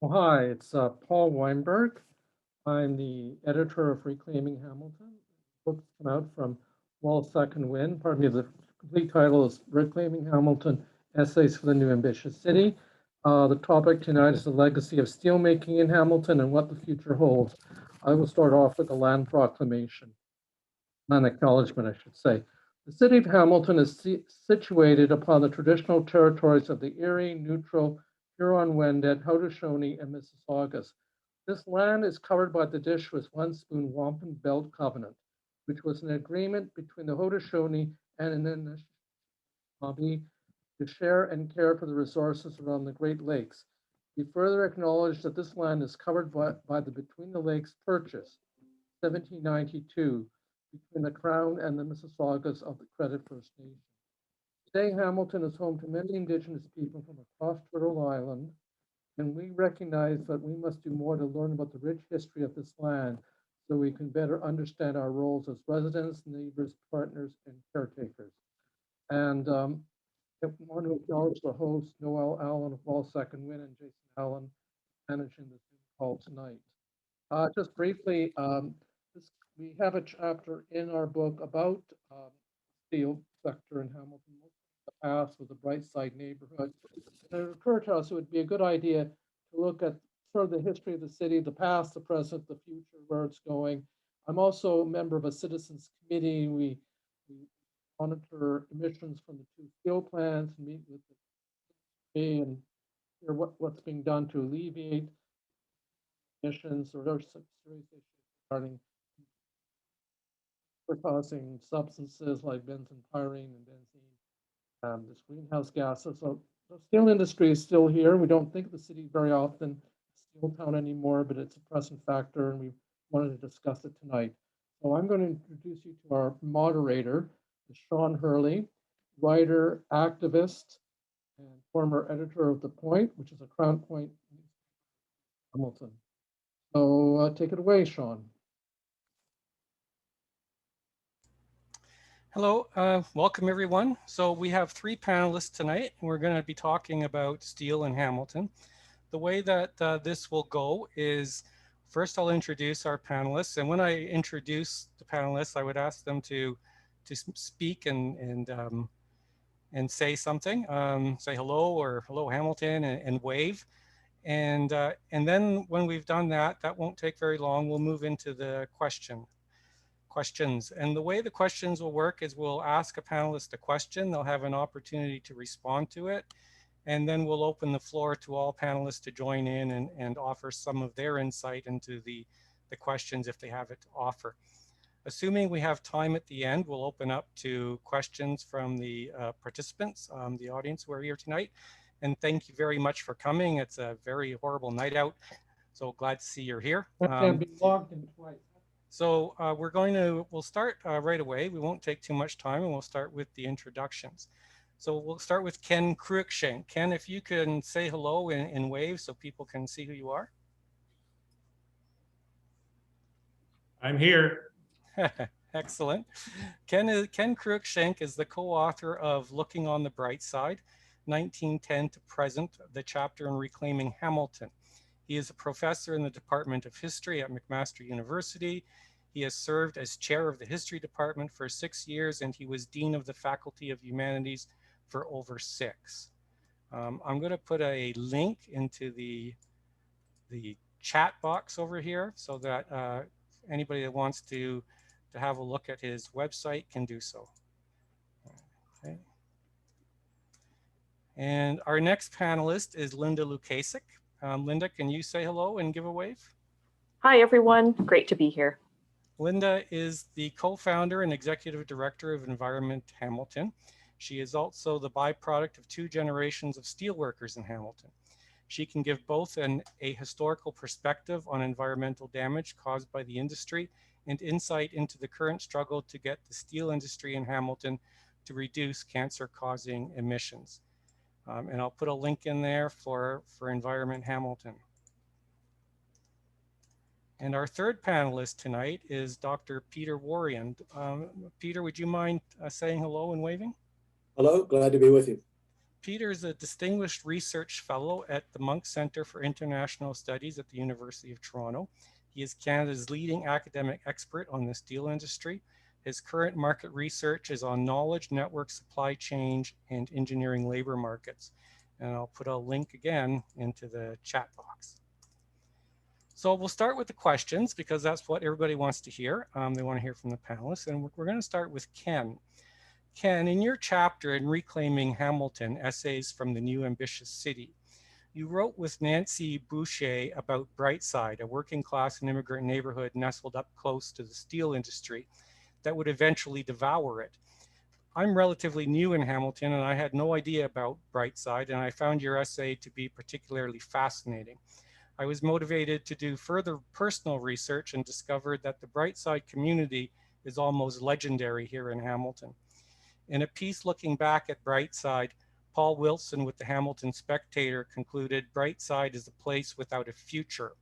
Oh, hi, it's Paul Weinberg. I'm the editor of Reclaiming Hamilton. Books come out from Wolsak Wynn. Pardon me, the complete title is Reclaiming Hamilton, Essays for the New Ambitious City. The topic tonight is the legacy of steelmaking in Hamilton and what the future holds. I will start off with a land proclamation, an acknowledgement, I should say. The city of Hamilton is situated upon the traditional territories of the Erie, Neutral, Huron-Wendat, Haudenosaunee, and Mississaugas. This land is covered by the Dishwas One Spoon Wampum Belt Covenant, which was an agreement between the Haudenosaunee and the Anishinaabe to share and care for the resources around the Great Lakes. We further acknowledge that this land is covered by the Between the Lakes Purchase, 1792, between the Crown and the Mississaugas of the Credit First Nation. Today, Hamilton is home to many Indigenous people from across Turtle Island, and we recognize that we must do more to learn about the rich history of this land so we can better understand our roles as residents, neighbors, partners, and caretakers. And I want to acknowledge the hosts, Noel Allen of Wolsak Wynn and Jason Allen, managing the Zoom call tonight. Just briefly, we have a chapter in our book about steel sector in Hamilton. The past with the Brightside neighborhood. And it occurred to us it would be a good idea to look at sort of the history of the city, the past, the present, the future, where it's going. I'm also a member of a citizens committee. We monitor emissions from the two steel plants and meet with the city and hear what's being done to alleviate emissions, or there's some serious issues regarding causing substances like benzene, pyrene, and benzene, this greenhouse gases. So the steel industry is still here. We don't think of the city very often, steel town anymore, but it's a present factor, and we wanted to discuss it tonight. So I'm going to introduce you to our moderator, Sean Hurley, writer, activist, and former editor of The Point, which is a Crown Point Hamilton. So take it away, Sean. Hello, welcome everyone. So we have three panelists tonight, and we're going to be talking about steel in Hamilton. The way that this will go is, first I'll introduce our panelists, and when I introduce the panelists, I would ask them to speak and say something, say hello or hello Hamilton, and wave. And then when we've done that, that won't take very long. We'll move into the questions. And the way the questions will work is we'll ask a panelist a question. They'll have an opportunity to respond to it. And then we'll open the floor to all panelists to join in and offer some of their insight into the questions if they have it to offer. Assuming we have time at the end, we'll open up to questions from the participants, the audience who are here tonight. And thank you very much for coming. It's a very horrible night out, so glad to see you're here. Can be logged in twice. So we'll start right away. We won't take too much time, and we'll start with the introductions. So we'll start with Ken Cruikshank. Ken, if you can say hello in wave so people can see who you are. I'm here. Excellent. Ken Cruikshank is the co-author of Looking on the Bright Side, 1910 to present, the chapter in Reclaiming Hamilton. He is a professor in the Department of History at McMaster University. He has served as chair of the History Department for 6 years, and he was Dean of the Faculty of Humanities for over 6. I'm going to put a link into the chat box over here so that anybody that wants to have a look at his website can do so. Okay. And our next panelist is Lynda Lukasik. Lynda, can you say hello and give a wave? Hi, everyone. Great to be here. Lynda is the co-founder and executive director of Environment Hamilton. She is also the byproduct of 2 generations of steelworkers in Hamilton. She can give both a historical perspective on environmental damage caused by the industry and insight into the current struggle to get the steel industry in Hamilton to reduce cancer-causing emissions. And I'll put a link in there for Environment Hamilton. And our third panelist tonight is Dr. Peter Warrion. Peter, would you mind saying hello and waving? Hello, glad to be with you. Peter is a distinguished research fellow at the Munk Center for International Studies at the University of Toronto. He is Canada's leading academic expert on the steel industry. His current market research is on knowledge, network, supply chain, and engineering labor markets. And I'll put a link again into the chat box. So we'll start with the questions because that's what everybody wants to hear. They want to hear from the panelists. And we're going to start with Ken. Ken, in your chapter in Reclaiming Hamilton, Essays from the New Ambitious City, you wrote with Nancy Boucher about Brightside, a working class and immigrant neighborhood nestled up close to the steel industry that would eventually devour it. I'm relatively new in Hamilton and I had no idea about Brightside, and I found your essay to be particularly fascinating. I was motivated to do further personal research and discovered that the Brightside community is almost legendary here in Hamilton. In a piece looking back at Brightside, Paul Wilson with the Hamilton Spectator concluded Brightside is a place without a future.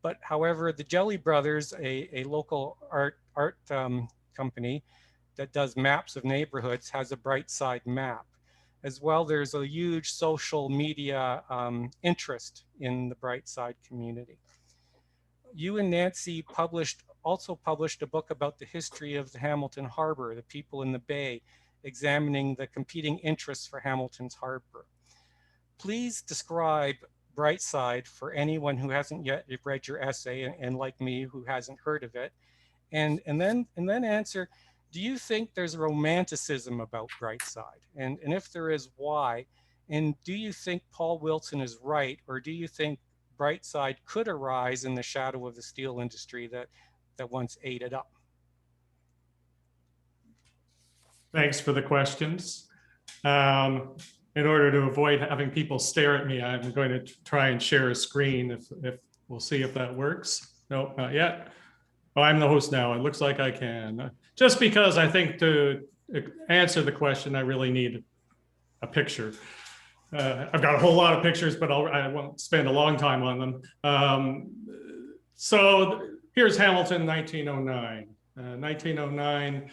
But however, the Jelly Brothers, a local art company that does maps of neighborhoods, has a Brightside map. As well, there's a huge social media interest in the Brightside community. You and Nancy also published a book about the history of the Hamilton Harbor, the people in the bay, examining the competing interests for Hamilton's harbor. Please describe Brightside for anyone who hasn't yet read your essay and like me who hasn't heard of it, and then answer, do you think there's a romanticism about Brightside? And if there is, why? And do you think Paul Wilson is right, or do you think Brightside could arise in the shadow of the steel industry that once ate it up? Thanks for the questions. In order to avoid having people stare at me, I'm going to try and share a screen. If we'll see if that works. Nope, not yet. Oh, I'm the host now. It looks like I can. Just because I think to answer the question, I really need a picture. I've got a whole lot of pictures, but I won't spend a long time on them. So here's Hamilton, 1909. 1909,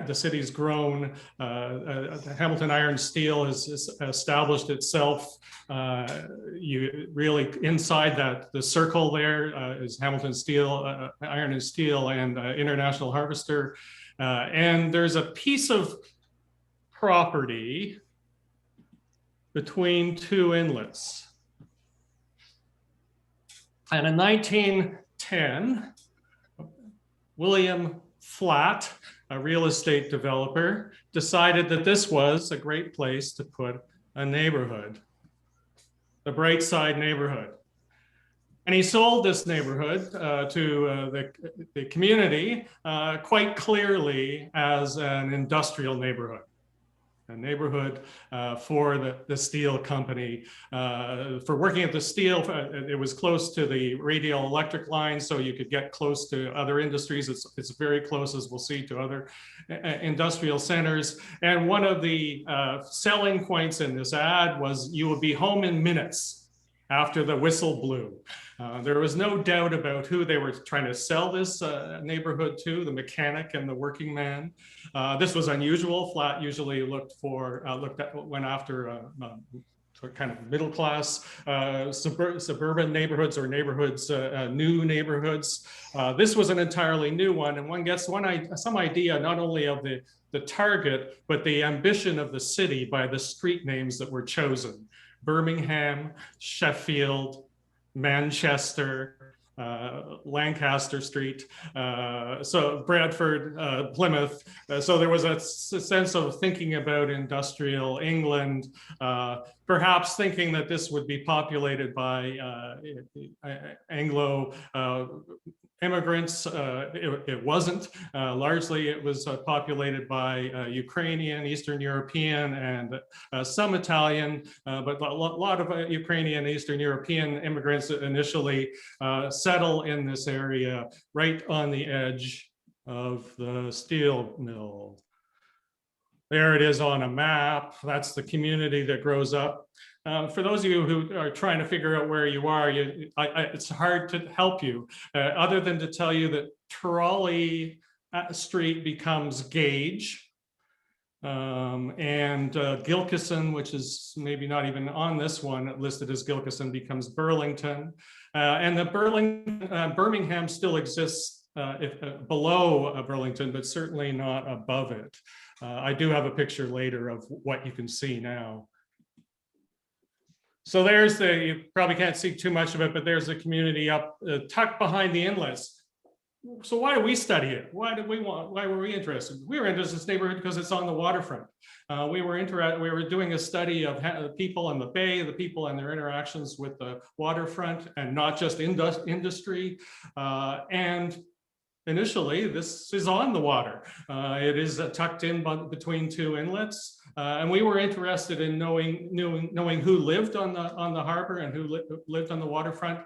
the city's grown. Hamilton Iron Steel has established itself. You really inside that the circle there is Hamilton Steel, Iron and Steel, and International Harvester. And there's a piece of property between two inlets. And in 1910, William Flatt, a real estate developer, decided that this was a great place to put a neighborhood, the Brightside neighborhood. And he sold this neighborhood to the community quite clearly as an industrial neighborhood. A neighborhood for the steel company. For working at the steel, it was close to the radial electric line, so you could get close to other industries. It's very close, as we'll see, to other industrial centers. And one of the selling points in this ad was you would be home in minutes after the whistle blew. There was no doubt about who they were trying to sell this neighborhood to, the mechanic and the working man. This was unusual. Flatt usually went after kind of middle class suburban neighborhoods or neighborhoods, new neighborhoods. This was an entirely new one, and one gets some idea not only of the target, but the ambition of the city by the street names that were chosen. Birmingham, Sheffield, Manchester, Lancaster Street, so Bradford, Plymouth. So there was a sense of thinking about industrial England, perhaps thinking that this would be populated by Anglo immigrants. It wasn't. Largely, it was populated by Ukrainian, Eastern European, and some Italian, but a lot of Ukrainian, Eastern European immigrants initially settle in this area right on the edge of the steel mill. There it is on a map. That's the community that grows up. For those of you who are trying to figure out where you are, it's hard to help you, other than to tell you that Trolley Street becomes Gage, And Gilkison, which is maybe not even on this one, listed as Gilkison, becomes Burlington. And the Birmingham still exists below Burlington, but certainly not above it. I do have a picture later of what you can see now. So there's you probably can't see too much of it, but there's the community up tucked behind the inlets. So why do we study it? Why were we interested? We were interested in this neighborhood because it's on the waterfront. We were doing a study of the people in the bay, the people and their interactions with the waterfront, and not just industry. And initially, this is on the water. It is tucked in between two inlets. And we were interested in knowing who lived on the harbor and who lived on the waterfront,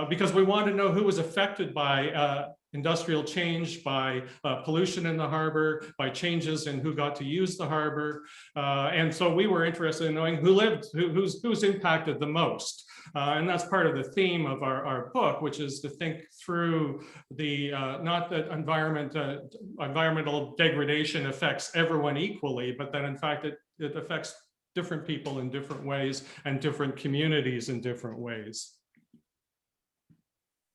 because we wanted to know who was affected by industrial change, by pollution in the harbor, by changes in who got to use the harbor. And so we were interested in knowing who lived, who's impacted the most. And that's part of the theme of our book, which is to think through the, not that environmental degradation affects everyone equally, but that in fact it affects different people in different ways and different communities in different ways.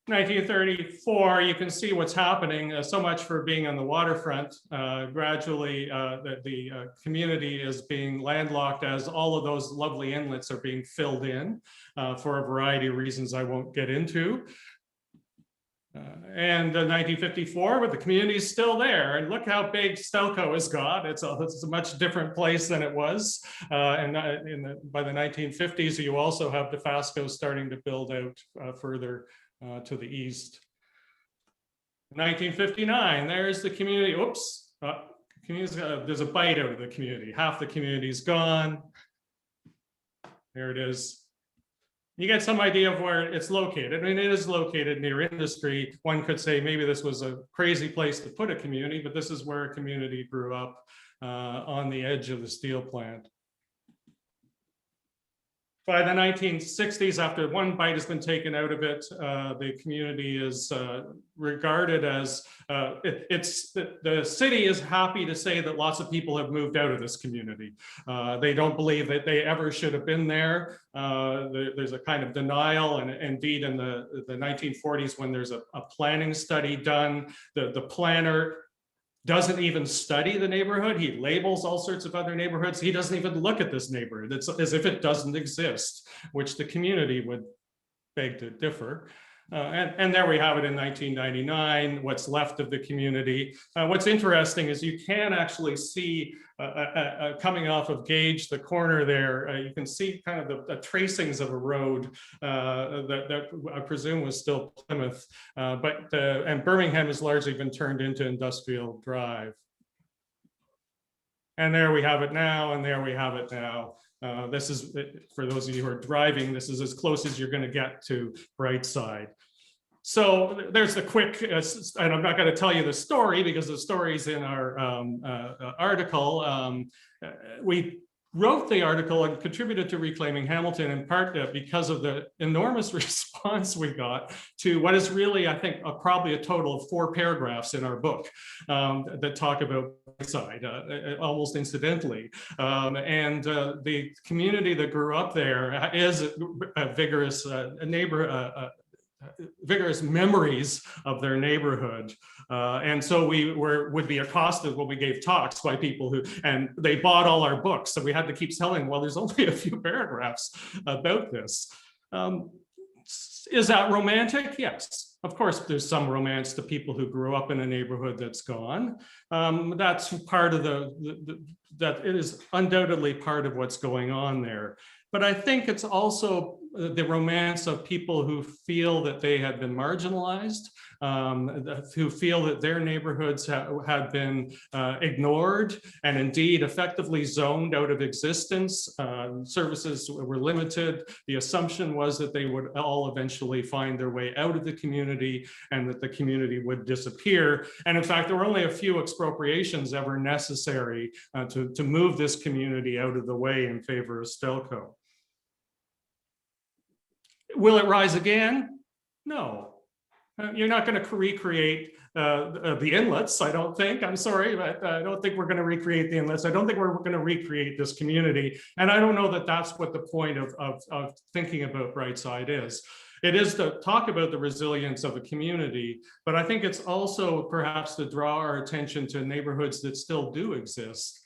1934, you can see what's happening. So much for being on the waterfront. Gradually, the community is being landlocked as all of those lovely inlets are being filled in for a variety of reasons I won't get into. And 1954, but the community is still there. And look how big Stelco has got. It's a much different place than it was. And by the 1950s, you also have Dofasco starting to build out further to the east. 1959, there's the community. Oops, there's a bite out of the community. Half the community's gone. There it is. You get some idea of where it's located. I mean, it is located near industry. One could say maybe this was a crazy place to put a community, but this is where a community grew up on the edge of the steel plant. By the 1960s, after one bite has been taken out of it, the community is regarded as, the city is happy to say that lots of people have moved out of this community. They don't believe that they ever should have been there. There's a kind of denial, and indeed in the 1940s, when there's a planning study done, the planner doesn't even study the neighborhood. He labels all sorts of other neighborhoods. He doesn't even look at this neighborhood. It's as if it doesn't exist, which the community would beg to differ. And there we have it in 1999, what's left of the community. What's interesting is you can actually see coming off of Gage, the corner there, you can see kind of the tracings of a road that I presume was still Plymouth, and Birmingham has largely been turned into Industrial Drive. And there we have it now, and there we have it now. This is, for those of you who are driving, this is as close as you're going to get to Brightside. So there's the quick, and I'm not going to tell you the story because the story's in our article. We wrote the article and contributed to Reclaiming Hamilton in part because of the enormous response we got to what is really, I think, probably a total of 4 paragraphs in our book that talk about Brightside, almost incidentally. And the community that grew up there is a vigorous vigorous memories of their neighborhood. And so we would be accosted when we gave talks by people who, and they bought all our books. So we had to keep telling, well, there's only a few paragraphs about this. Is that romantic? Yes. Of course, there's some romance to people who grew up in a neighborhood that's gone. That's part of that it is undoubtedly part of what's going on there. But I think it's also the romance of people who feel that they have been marginalized, who feel that their neighborhoods have been ignored and indeed effectively zoned out of existence. Services were limited. The assumption was that they would all eventually find their way out of the community and that the community would disappear. And in fact, there were only a few expropriations ever necessary to move this community out of the way in favor of Stelco. Will it rise again? No. You're not going to recreate the inlets, I don't think. I'm sorry, but I don't think we're going to recreate the inlets. I don't think we're going to recreate this community. And I don't know that that's what the point of thinking about Brightside is. It is to talk about the resilience of a community, but I think it's also perhaps to draw our attention to neighborhoods that still do exist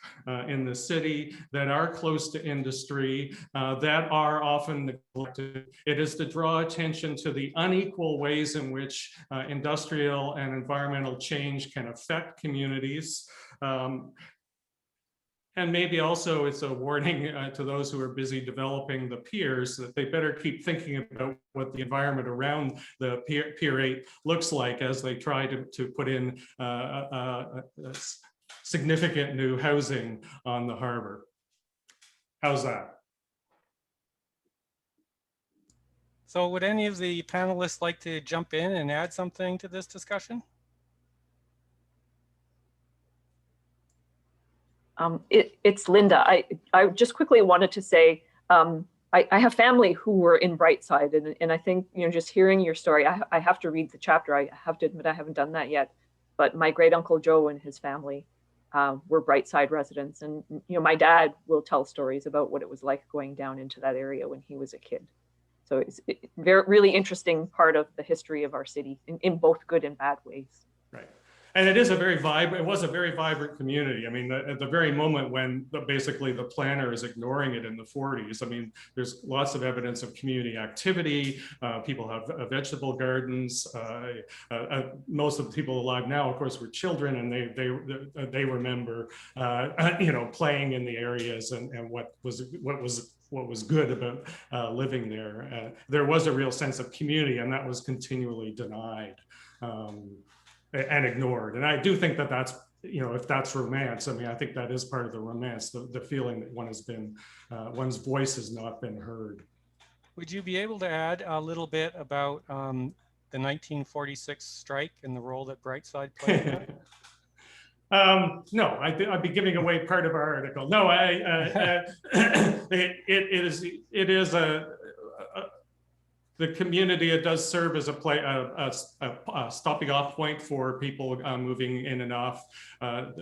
in the city, that are close to industry, that are often neglected. It is to draw attention to the unequal ways in which industrial and environmental change can affect communities. And maybe also it's a warning to those who are busy developing the piers that they better keep thinking about what the environment around the Pier 8 looks like as they try to put in significant new housing on the harbor. How's that? So would any of the panelists like to jump in and add something to this discussion? It's Lynda. I just quickly wanted to say, I have family who were in Brightside, and I think, just hearing your story, I have to read the chapter. I have to admit I haven't done that yet, but my great uncle Joe and his family were Brightside residents, and my dad will tell stories about what it was like going down into that area when he was a kid. So it's very really interesting part of the history of our city in both good and bad ways. Right. And it is a very vibrant, it was a very vibrant community. I mean, at the very moment when basically the planner is ignoring it in the 40s, I mean, there's lots of evidence of community activity. People have vegetable gardens. Most of the people alive now, of course, were children, and they remember, playing in the areas and what was good about living there. There was a real sense of community, and that was continually denied. And ignored. And I do think that that's, if that's romance, I mean, I think that is part of the romance, the feeling that one has been, one's voice has not been heard. Would you be able to add a little bit about the 1946 strike and the role that Brightside played in that? No, I'd be giving away part of our article. No, it is the community. It does serve as a stopping off point for people moving in and off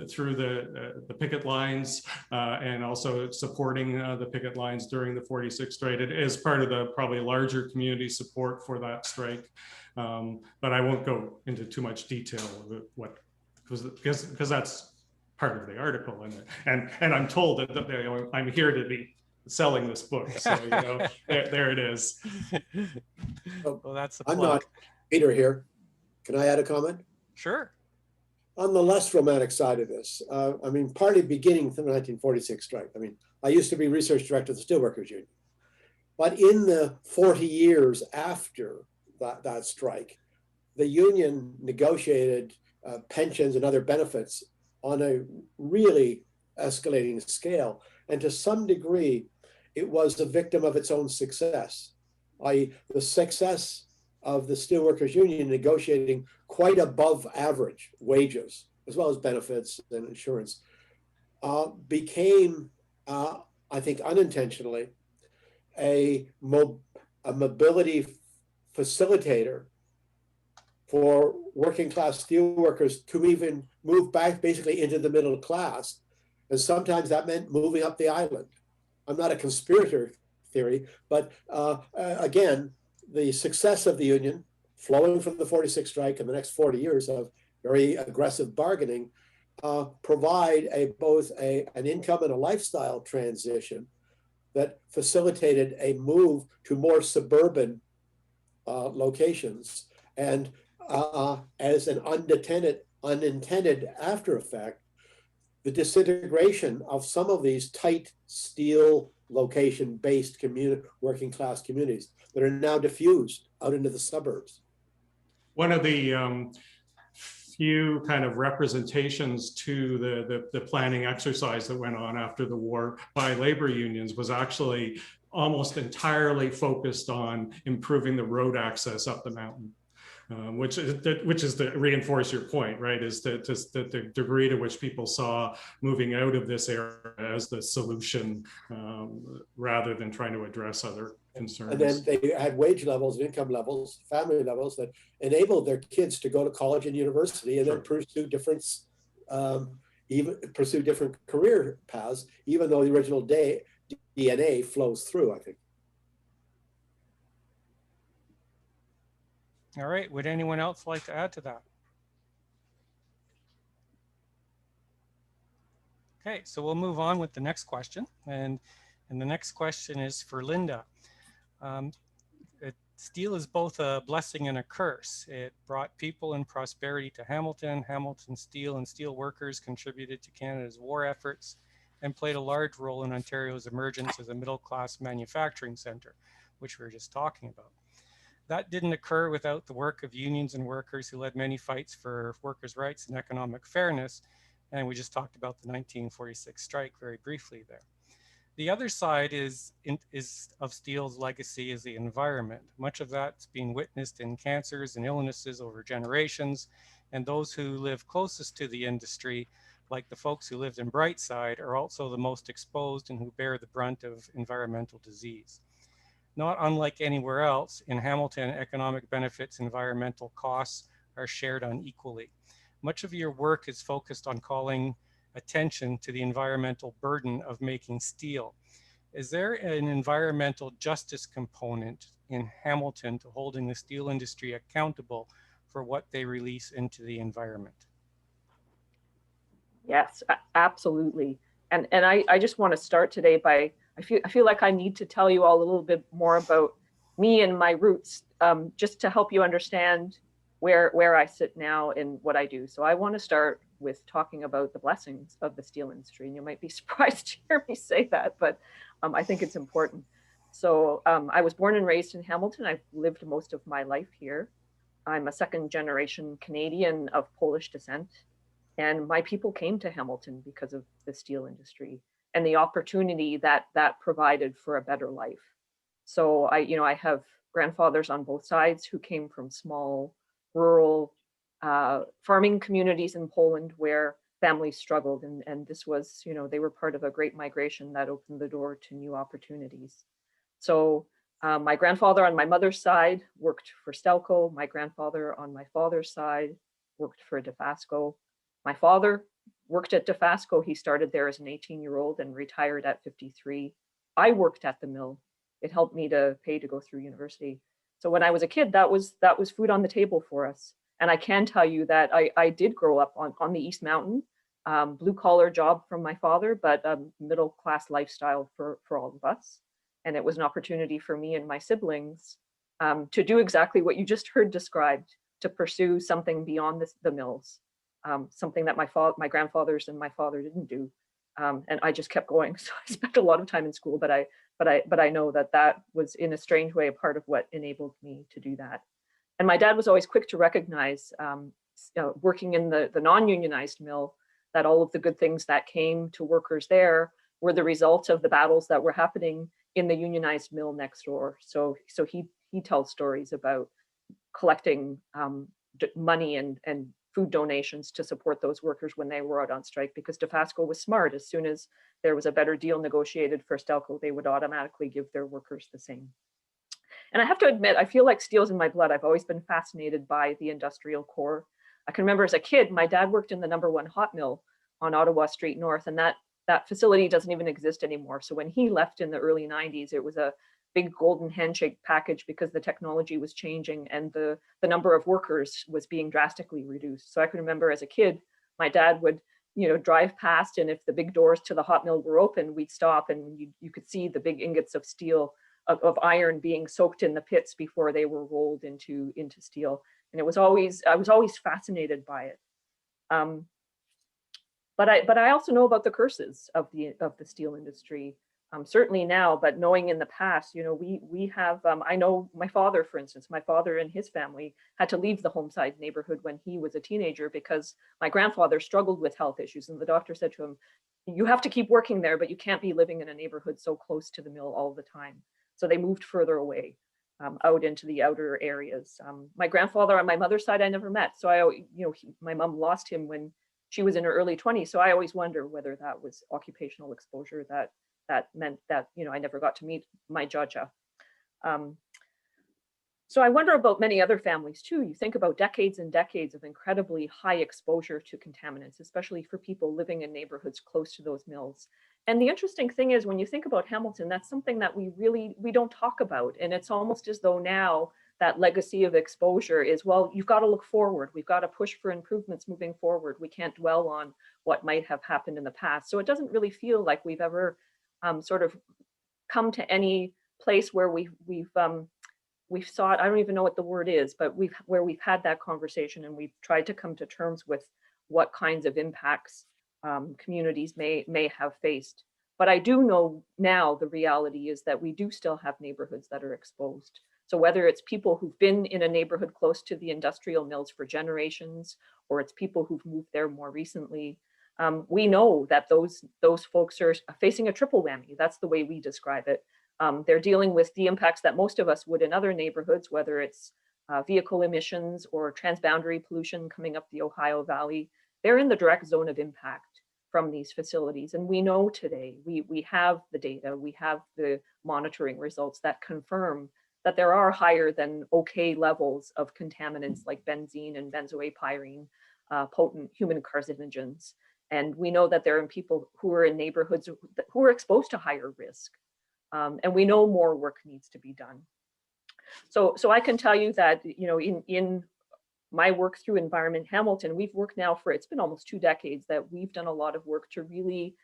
through the picket lines, and also supporting the picket lines during the 46th strike. It is part of the probably larger community support for that strike, but I won't go into too much detail of what, because that's part of the article, and I'm told that I'm here to be selling this book, so there it is. Well, that's the I'm plug. not Peter here. Can I add a comment? Sure. On the less romantic side of this, I mean, partly beginning from the 1946 strike. I mean, I used to be research director of the Steelworkers Union, but in the 40 years after that strike, the union negotiated pensions and other benefits on a really escalating scale, and to some degree, it was a victim of its own success, i.e. the success of the Steelworkers Union negotiating quite above average wages, as well as benefits and insurance, became, I think unintentionally, a mobility facilitator for working class steelworkers to even move back basically into the middle class. And sometimes that meant moving up the island. I'm not a conspirator theory, but again, the success of the union flowing from the 46 strike and the next 40 years of very aggressive bargaining provide both an income and a lifestyle transition that facilitated a move to more suburban locations. And as an unintended after effect, the disintegration of some of these tight steel location-based working class communities that are now diffused out into the suburbs. One of the few kind of representations to the planning exercise that went on after the war by labor unions was actually almost entirely focused on improving the road access up the mountain. which is to reinforce your point, right? Is that just the degree to which people saw moving out of this area as the solution, rather than trying to address other concerns. And then they had wage levels, income levels, family levels that enabled their kids to go to college and university and then pursue different, different career paths, even though the original DNA flows through, I think. All right, would anyone else like to add to that? Okay, so we'll move on with the next question. And the next question is for Lynda. Steel is both a blessing and a curse. It brought people and prosperity to Hamilton. Hamilton steel and steel workers contributed to Canada's war efforts and played a large role in Ontario's emergence as a middle-class manufacturing center, which we were just talking about. That didn't occur without the work of unions and workers who led many fights for workers' rights and economic fairness. And we just talked about the 1946 strike very briefly there. The other side of steel's legacy is the environment. Much of that's been witnessed in cancers and illnesses over generations. And those who live closest to the industry, like the folks who lived in Brightside, are also the most exposed and who bear the brunt of environmental disease. Not unlike anywhere else, in Hamilton, economic benefits, environmental costs are shared unequally. Much of your work is focused on calling attention to the environmental burden of making steel. Is there an environmental justice component in Hamilton to holding the steel industry accountable for what they release into the environment? Yes, absolutely. And I just want to start today by, I feel like I need to tell you all a little bit more about me and my roots, just to help you understand where I sit now and what I do. So I want to start with talking about the blessings of the steel industry. And you might be surprised to hear me say that, but I think it's important. So I was born and raised in Hamilton. I've lived most of my life here. I'm a second generation Canadian of Polish descent. And my people came to Hamilton because of the steel industry and the opportunity that provided for a better life. So I have grandfathers on both sides who came from small rural farming communities in Poland where families struggled. And this was, they were part of a great migration that opened the door to new opportunities. So my grandfather on my mother's side worked for Stelco. My grandfather on my father's side worked for Dofasco. My father worked at Dofasco. He started there as an 18-year-old and retired at 53. I worked at the mill. It helped me to pay to go through university. So when I was a kid, that was food on the table for us. And I can tell you that I did grow up on the East Mountain, blue collar job from my father, but middle class lifestyle for all of us. And it was an opportunity for me and my siblings to do exactly what you just heard described, to pursue something beyond the mills. Something that my grandfathers and my father didn't do, and I just kept going. So I spent a lot of time in school, but I know that was in a strange way a part of what enabled me to do that. And my dad was always quick to recognize, working in the non-unionized mill, that all of the good things that came to workers there were the result of the battles that were happening in the unionized mill next door. So he tells stories about collecting money and food donations to support those workers when they were out on strike, because Dofasco was smart. As soon as there was a better deal negotiated for Stelco, they would automatically give their workers the same. And I have to admit, I feel like steel's in my blood. I've always been fascinated by the industrial core. I can remember as a kid, my dad worked in the #1 hot mill on Ottawa Street North, and that facility doesn't even exist anymore. So when he left in the early 90s, it was a big golden handshake package because the technology was changing and the number of workers was being drastically reduced. So I can remember as a kid, my dad would, drive past, and if the big doors to the hot mill were open, we'd stop, and you could see the big ingots of steel, of iron being soaked in the pits before they were rolled into steel. And I was always fascinated by it. But I also know about the curses of the steel industry. Certainly now, but knowing in the past, we have, I know my father, for instance, my father and his family had to leave the Homeside neighborhood when he was a teenager because my grandfather struggled with health issues. And the doctor said to him, you have to keep working there, but you can't be living in a neighborhood so close to the mill all the time. So they moved further away. out into the outer areas. My grandfather on my mother's side, I never met. So my mom lost him when she was in her early 20s. So I always wonder whether that was occupational exposure that meant that, I never got to meet my Jaja. So I wonder about many other families too. You think about decades and decades of incredibly high exposure to contaminants, especially for people living in neighborhoods close to those mills. And the interesting thing is, when you think about Hamilton, that's something that we don't talk about. And it's almost as though now that legacy of exposure is, well, you've got to look forward. We've got to push for improvements moving forward. We can't dwell on what might have happened in the past. So it doesn't really feel like we've ever sort of come to any place where we've sought, I don't even know what the word is, but where we've had that conversation and we've tried to come to terms with what kinds of impacts communities may have faced. But I do know now the reality is that we do still have neighborhoods that are exposed. So whether it's people who've been in a neighborhood close to the industrial mills for generations, or it's people who've moved there more recently, we know that those folks are facing a triple whammy. That's the way we describe it. They're dealing with the impacts that most of us would in other neighborhoods, whether it's vehicle emissions or transboundary pollution coming up the Ohio Valley. They're in the direct zone of impact from these facilities. And we know today, we have the data, we have the monitoring results that confirm that there are higher than okay levels of contaminants like benzene and benzoapyrene, potent human carcinogens. And we know that there are people who are in neighborhoods who are exposed to higher risk. And we know more work needs to be done. So I can tell you that, in my work through Environment Hamilton, we've worked now for, it's been almost 2 decades that we've done a lot of work to really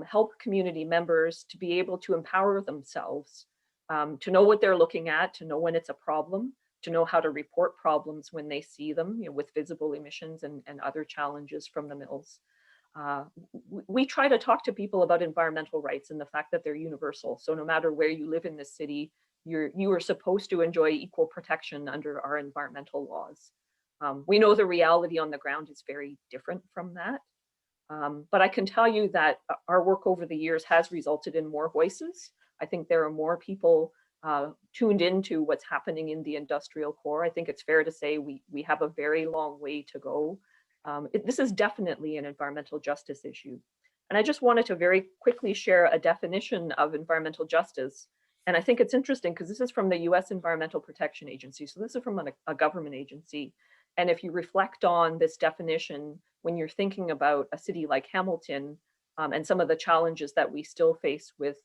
help community members to be able to empower themselves, to know what they're looking at, to know when it's a problem, to know how to report problems when they see them, with visible emissions and other challenges from the mills. We try to talk to people about environmental rights and the fact that they're universal. So no matter where you live in the city, you are supposed to enjoy equal protection under our environmental laws. We know the reality on the ground is very different from that. But I can tell you that our work over the years has resulted in more voices. I think there are more people tuned into what's happening in the industrial core. I think it's fair to say we have a very long way to go. This is definitely an environmental justice issue. And I just wanted to very quickly share a definition of environmental justice. And I think it's interesting because this is from the US Environmental Protection Agency. So this is from a government agency. And if you reflect on this definition, when you're thinking about a city like Hamilton and some of the challenges that we still face with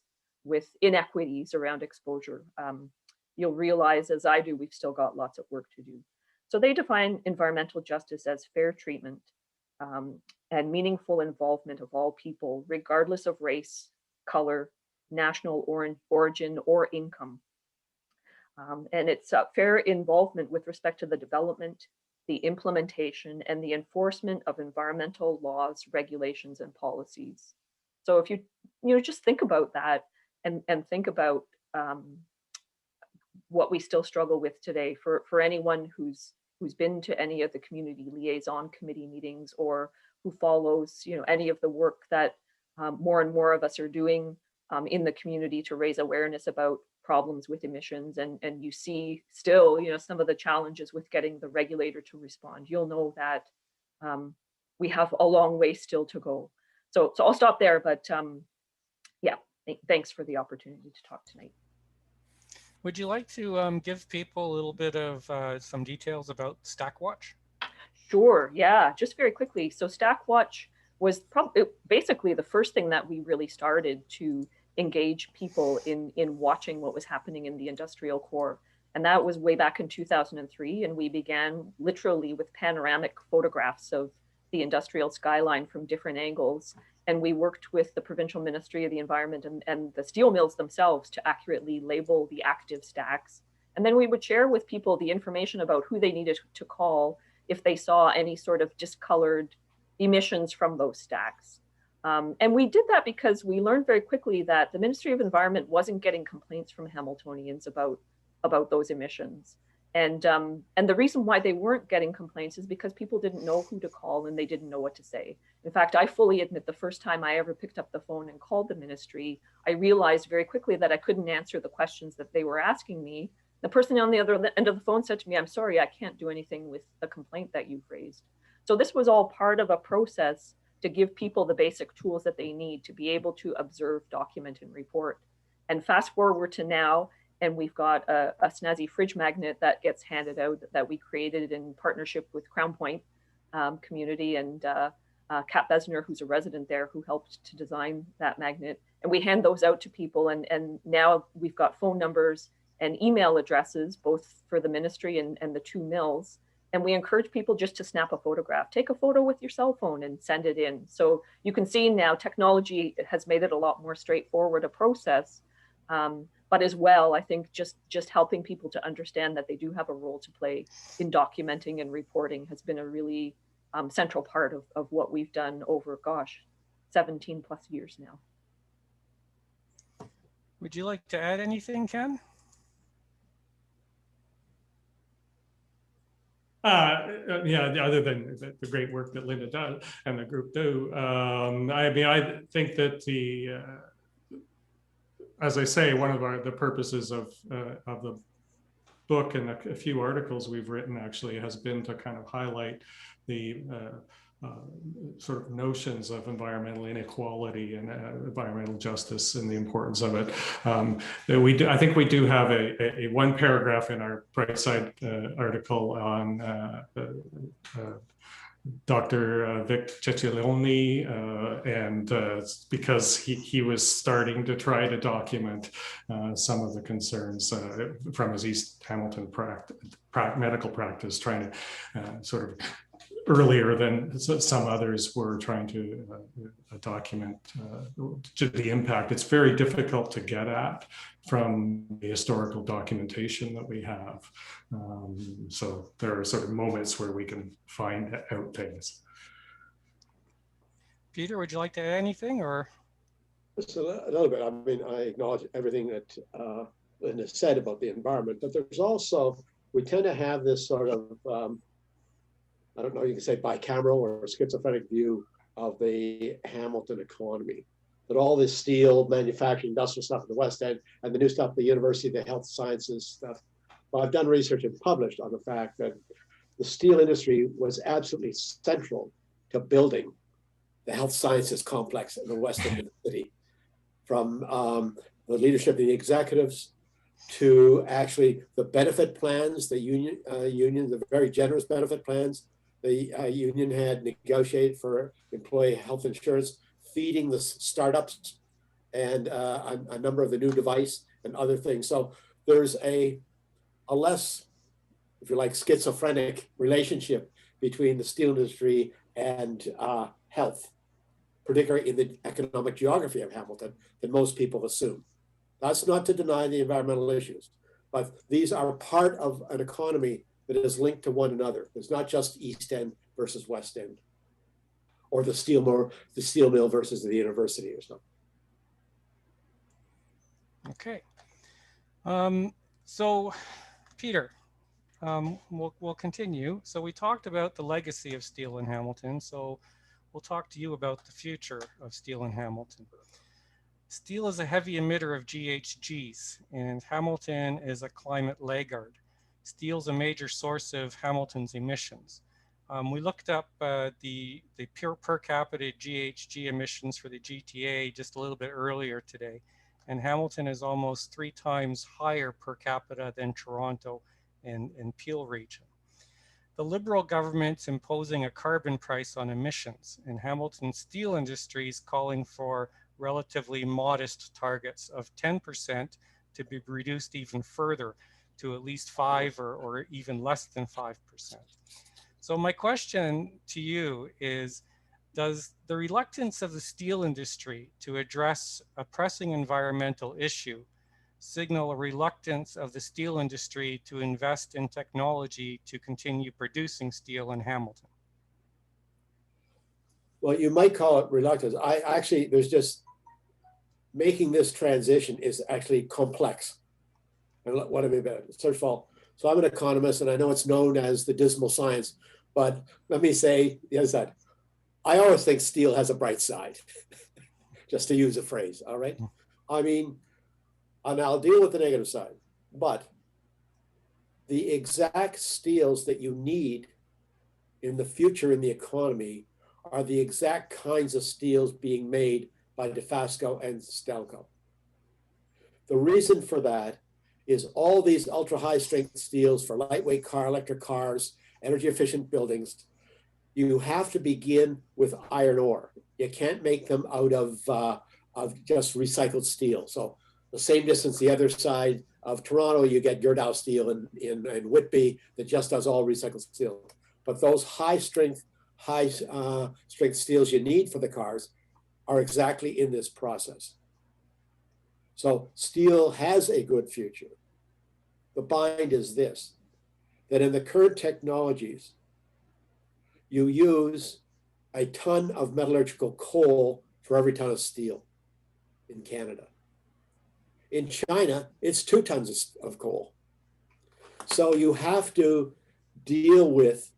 inequities around exposure, you'll realize, as I do, we've still got lots of work to do. So they define environmental justice as fair treatment and meaningful involvement of all people, regardless of race, color, national origin, or income. And it's fair involvement with respect to the development, the implementation, and the enforcement of environmental laws, regulations, and policies. So if you just think about that and think about what we still struggle with today, for anyone who's been to any of the community liaison committee meetings or who follows any of the work that more and more of us are doing in the community to raise awareness about problems with emissions, and you see still some of the challenges with getting the regulator to respond, you'll know that we have a long way still to go. So I'll stop there, but yeah, thanks for the opportunity to talk tonight. Would you like to give people a little bit of some details about Stackwatch? Sure, yeah, just very quickly. So Stackwatch was probably basically the first thing that we really started to engage people in watching what was happening in the industrial core. And that was way back in 2003. And we began literally with panoramic photographs of the industrial skyline from different angles. And we worked with the Provincial Ministry of the Environment and the steel mills themselves to accurately label the active stacks. And then we would share with people the information about who they needed to call if they saw any sort of discolored emissions from those stacks. And we did that because we learned very quickly that the Ministry of Environment wasn't getting complaints from Hamiltonians about those emissions. And the reason why they weren't getting complaints is because people didn't know who to call and they didn't know what to say. In fact, I fully admit the first time I ever picked up the phone and called the ministry, I realized very quickly that I couldn't answer the questions that they were asking me The person on the other end of the phone said to me, I'm sorry, I can't do anything with the complaint that you've raised. So this was all part of a process to give people the basic tools that they need to be able to observe, document, and report. And fast forward to now, and we've got a snazzy fridge magnet that gets handed out that we created in partnership with Crown Point community and Kat Besner, who's a resident there, who helped to design that magnet. And we hand those out to people. And now we've got phone numbers and email addresses, both for the ministry and the 2 mills. And we encourage people just to snap a photograph. Take a photo with your cell phone and send it in. So you can see now technology has made it a lot more straightforward a process. But as well, I think just helping people to understand that they do have a role to play in documenting and reporting has been a really central part of what we've done over, 17 plus years now. Would you like to add anything, Ken? Yeah, other than the great work that Lynda does and the group do, I mean, I think that as I say, one of the purposes of the book and a few articles we've written actually has been to kind of highlight the sort of notions of environmental inequality and environmental justice and the importance of it. I think we do have a one paragraph in our Brightside article on Dr. Vic Cecilioni, and because he was starting to try to document some of the concerns from his East Hamilton medical practice, trying to sort of earlier than some others were trying to document the impact. It's very difficult to get at from the historical documentation that we have. So there are sort of moments where we can find out things. Peter, would you like to add anything, or? Just a little bit. I mean, I acknowledge everything that Lynda said about the environment, but there's also, we tend to have this sort of, I don't know, you can say bicameral or schizophrenic view of the Hamilton economy. That all this steel, manufacturing, industrial stuff in the West End and the new stuff at the university, the health sciences stuff. Well, I've done research and published on the fact that the steel industry was absolutely central to building the health sciences complex in the West End of the city. From the leadership of the executives to actually the benefit plans, the union, the very generous benefit plans the union had negotiated for employee health insurance, feeding the startups and a number of the new device and other things. So there's a less, if you like, schizophrenic relationship between the steel industry and health, particularly in the economic geography of Hamilton, than most people assume. That's not to deny the environmental issues, but these are part of an economy that is linked to one another. It's not just East End versus West End, or the steel mill versus the university or something. Okay. So, Peter, we'll continue. So we talked about the legacy of steel in Hamilton. So we'll talk to you about the future of steel in Hamilton. Steel is a heavy emitter of GHGs, and Hamilton is a climate laggard. Steel is a major source of Hamilton's emissions. We looked up the pure per capita GHG emissions for the GTA just a little bit earlier today, and Hamilton is almost 3 times higher per capita than Toronto and Peel region. The Liberal government's imposing a carbon price on emissions, and Hamilton's steel industry is calling for relatively modest targets of 10% to be reduced even further to at least 5 or even less than 5%. So my question to you is, does the reluctance of the steel industry to address a pressing environmental issue signal a reluctance of the steel industry to invest in technology to continue producing steel in Hamilton? Well, you might call it reluctance. There's just, making this transition is actually complex. And what I mean by it, first of all, so I'm an economist and I know it's known as the dismal science, but let me say the other side. I always think steel has a bright side, just to use a phrase, all right? I mean, and I'll deal with the negative side, but the exact steels that you need in the future in the economy are the exact kinds of steels being made by Dofasco and Stelco. The reason for that is all these ultra high strength steels for lightweight electric cars, energy efficient buildings, you have to begin with iron ore. You can't make them out of just recycled steel. So the same distance the other side of Toronto, you get Gerdau Steel in Whitby that just does all recycled steel. But those high strength steels you need for the cars are exactly in this process. So steel has a good future. The bind is this, that in the current technologies, you use a ton of metallurgical coal for every ton of steel in Canada. In China, it's 2 tons of coal. So you have to deal with,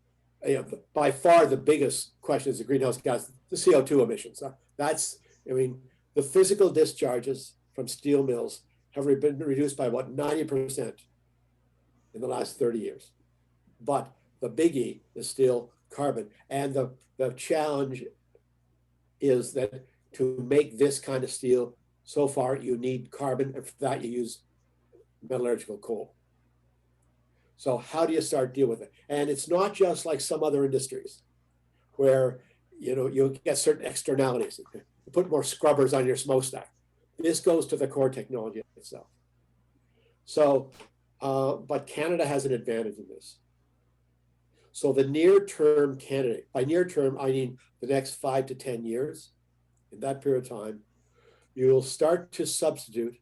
by far the biggest question is the greenhouse gas, the CO2 emissions. The physical discharges from steel mills have been reduced by about 90% in the last 30 years. But the biggie is still carbon. And the challenge is that to make this kind of steel, so far you need carbon, and for that you use metallurgical coal. So how do you start dealing with it? And it's not just like some other industries where you get certain externalities. You put more scrubbers on your smokestack. This goes to the core technology itself. So, but Canada has an advantage in this. So the near-term candidate, by near-term, I mean the next 5 to 10 years, in that period of time, you will start to substitute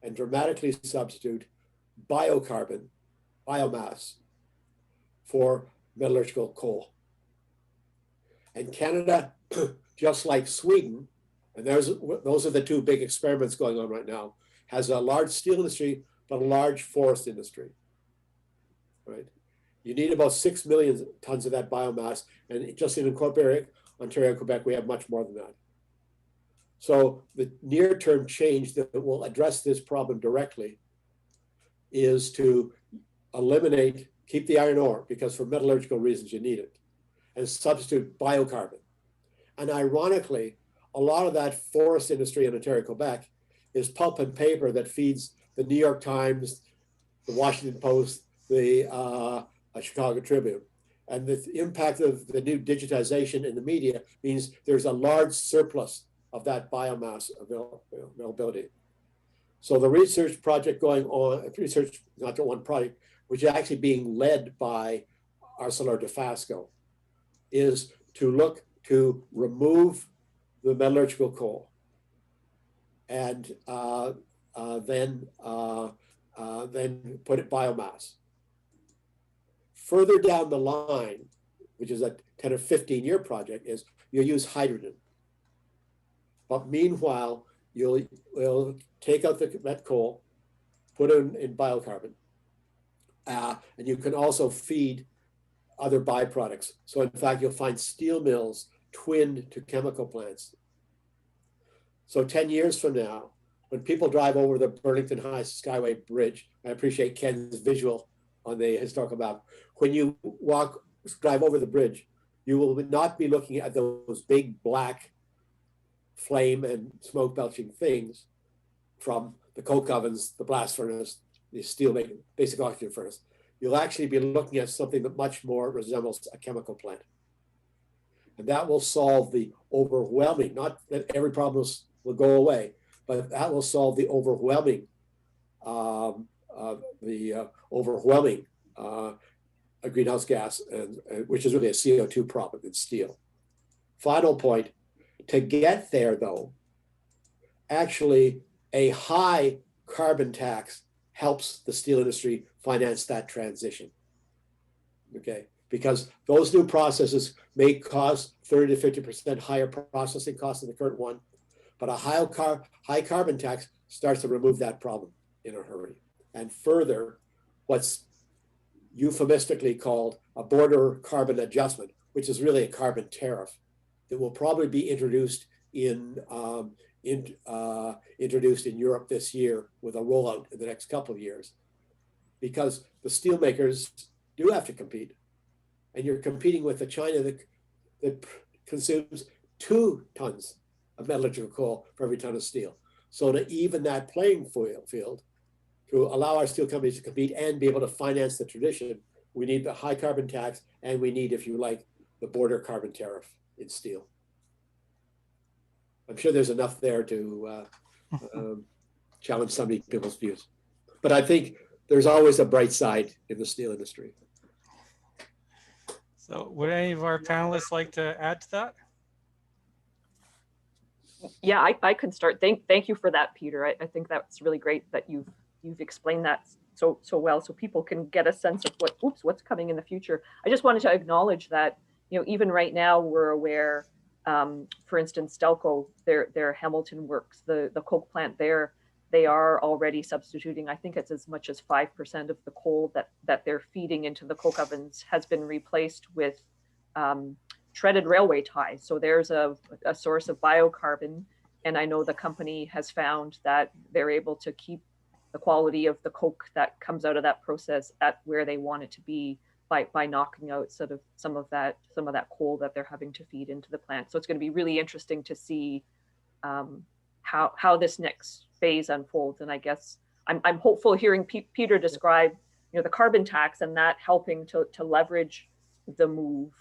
and dramatically substitute biocarbon, biomass, for metallurgical coal. And Canada, just like Sweden, and those are the 2 big experiments going on right now, has a large steel industry, but a large forest industry, right? You need about 6 million tons of that biomass, and just in Quebec, Ontario, Quebec, we have much more than that. So the near-term change that will address this problem directly is to eliminate, keep the iron ore, because for metallurgical reasons you need it, and substitute biocarbon. And ironically, a lot of that forest industry in Ontario, Quebec is pulp and paper that feeds the New York Times, the Washington Post, the Chicago Tribune. And the impact of the new digitization in the media means there's a large surplus of that biomass availability. So the research project going on, research, not the one project, which is actually being led by ArcelorMittal, is to look to remove the metallurgical coal and then put it biomass. Further down the line, which is a 10 or 15-year project, is you use hydrogen. But meanwhile, you'll take out the met coal, put it in biocarbon, and you can also feed other byproducts. So in fact, you'll find steel mills twinned to chemical plants. So 10 years from now, when people drive over the Burlington High Skyway Bridge, I appreciate Ken's visual on the historical map. When you drive over the bridge, you will not be looking at those big black flame and smoke belching things from the coke ovens, the blast furnace, the steel making, basic oxygen furnace. You'll actually be looking at something that much more resembles a chemical plant. And that will solve the overwhelming, not that every problem will go away, but that will solve the overwhelming, greenhouse gas, which is really a CO2 problem in steel. Final point, to get there though, actually a high carbon tax helps the steel industry finance that transition, okay? Because those new processes may cost 30 to 50% higher processing costs than the current one, but a high carbon tax starts to remove that problem in a hurry. And further, what's euphemistically called a border carbon adjustment, which is really a carbon tariff, that will probably be introduced in Europe this year with a rollout in the next couple of years, because the steel makers do have to compete. And you're competing with a China that consumes 2 tons of metallurgical coal for every ton of steel. So to even that playing field, to allow our steel companies to compete and be able to finance the tradition, we need the high carbon tax, and we need, if you like, the border carbon tariff in steel. I'm sure there's enough there to challenge some people's views. But I think there's always a bright side in the steel industry. So would any of our panelists like to add to that? Yeah, I could start. Thank you for that, Peter. I think that's really great that you've explained that so well, so people can get a sense of what's coming in the future. I just wanted to acknowledge that, you know, even right now we're aware, for instance, Stelco, their Hamilton works, the coke plant there, they are already substituting, I think it's as much as 5% of the coal that they're feeding into the coke ovens has been replaced with shredded railway ties. So there's a source of biocarbon. And I know the company has found that they're able to keep the quality of the coke that comes out of that process at where they want it to be by knocking out sort of some of that coal that they're having to feed into the plant. So it's going to be really interesting to see how this next phase unfolds. And I guess I'm hopeful hearing Peter describe, you know, the carbon tax and that helping to leverage the move.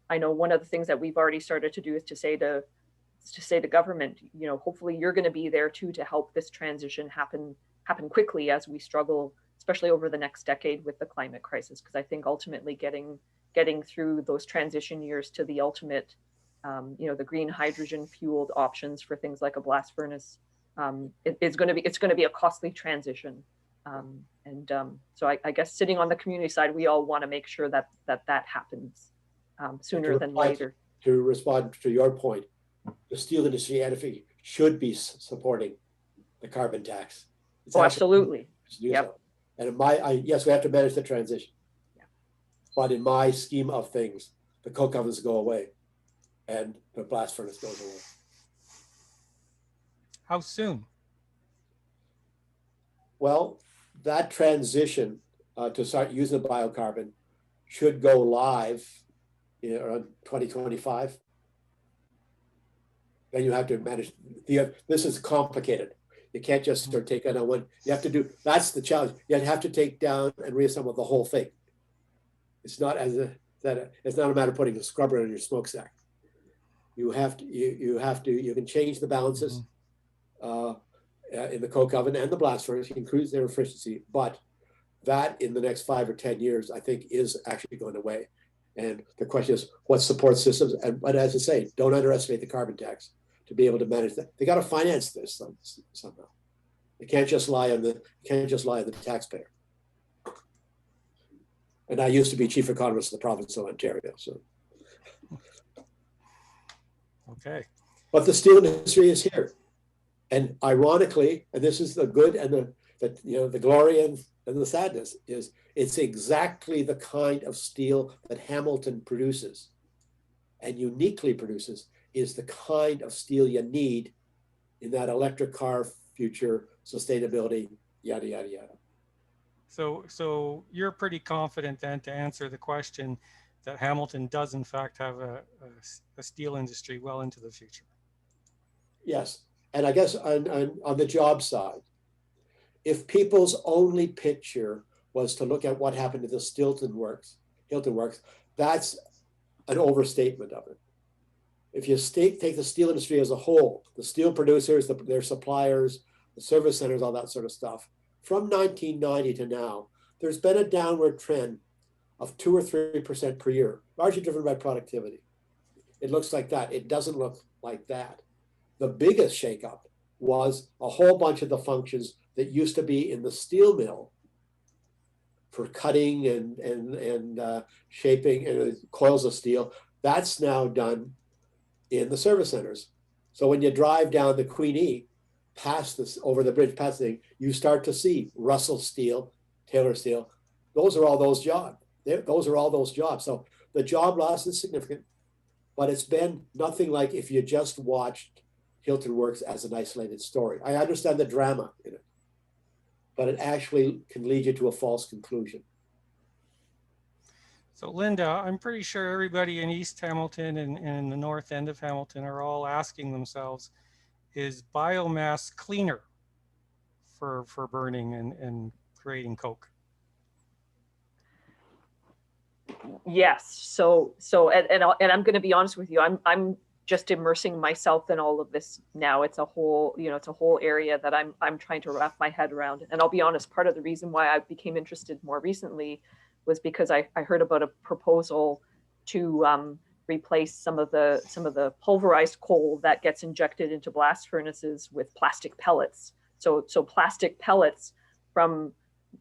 I know one of the things that we've already started to do is to say to government, you know, hopefully you're going to be there too to help this transition happen quickly as we struggle, especially over the next decade with the climate crisis. Because I think ultimately getting through those transition years to the ultimate, you know, the green hydrogen fueled options for things like a blast furnace, it's going to be a costly transition. So I guess sitting on the community side, we all want to make sure that happens sooner than later. To respond to your point, the steel industry, I think, should be supporting the carbon tax. Oh, absolutely. Yep. So. And yes, we have to manage the transition. Yeah. But in my scheme of things, the coke ovens go away and the blast furnace goes away. How soon? Well, that transition to start using the biocarbon should go live around 2025. Then you have to manage this is complicated. You can't just start taking on one. You have to do, that's the challenge. You have to take down and reassemble the whole thing. It's not it's not a matter of putting a scrubber in your smokestack. You can change the balances in the coke oven and the blast furnace. You can increase their efficiency, but that in the next 5 or 10 years, I think is actually going away. And the question is, what support systems? But as I say, don't underestimate the carbon tax to be able to manage that. They got to finance this somehow. It can't just lie on the taxpayer. And I used to be chief economist of the province of Ontario. So, okay. But the steel industry is here, and ironically, and this is the good and the glory and the sadness is it's exactly the kind of steel that Hamilton produces and uniquely produces is the kind of steel you need in that electric car future, sustainability, yada, yada, yada. So you're pretty confident then to answer the question that Hamilton does in fact have a steel industry well into the future. Yes, and I guess on the job side, if people's only picture was to look at what happened to the Hilton Works, that's an overstatement of it. If you take the steel industry as a whole, the steel producers, their suppliers, the service centers, all that sort of stuff, from 1990 to now, there's been a downward trend of 2 or 3% per year, largely driven by productivity. It looks like that. It doesn't look like that. The biggest shakeup was a whole bunch of the functions that used to be in the steel mill for cutting and shaping and coils of steel. That's now done in the service centers. So when you drive down the Queen E, past this, over the bridge, past the thing, you start to see Russell Steel, Taylor Steel. Those are all those jobs. Those are all those jobs. So the job loss is significant, but it's been nothing like if you just watched Hilton Works as an isolated story. I understand the drama in it, but it actually can lead you to a false conclusion. So Lynda, I'm pretty sure everybody in East Hamilton and the north end of Hamilton are all asking themselves, is biomass cleaner for burning and creating coke? Yes. So and I'm going to be honest with you. I'm just immersing myself in all of this now. It's a whole, it's a whole area that I'm trying to wrap my head around. And I'll be honest, part of the reason why I became interested more recently was because I heard about a proposal to replace some of the pulverized coal that gets injected into blast furnaces with plastic pellets. So plastic pellets from